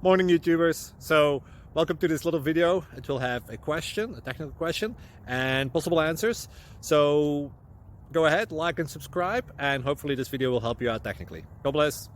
Morning YouTubers. So welcome to this little video. It will have a question, a technical question, and possible answers. So go ahead, like and subscribe, and hopefully this video will help you out technically. God bless.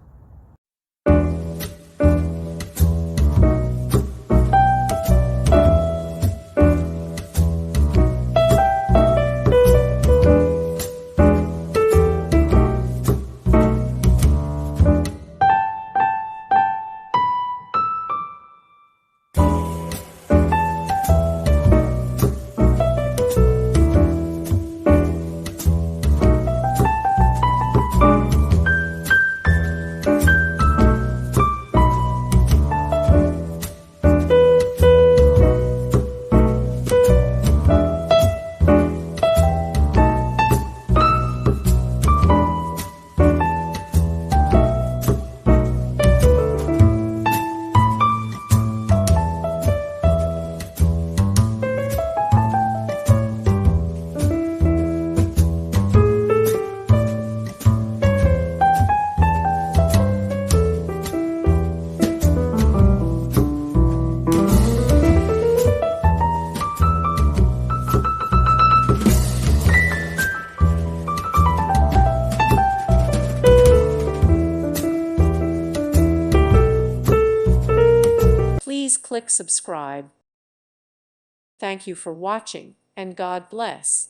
Please click subscribe. Thank you for watching, and God bless.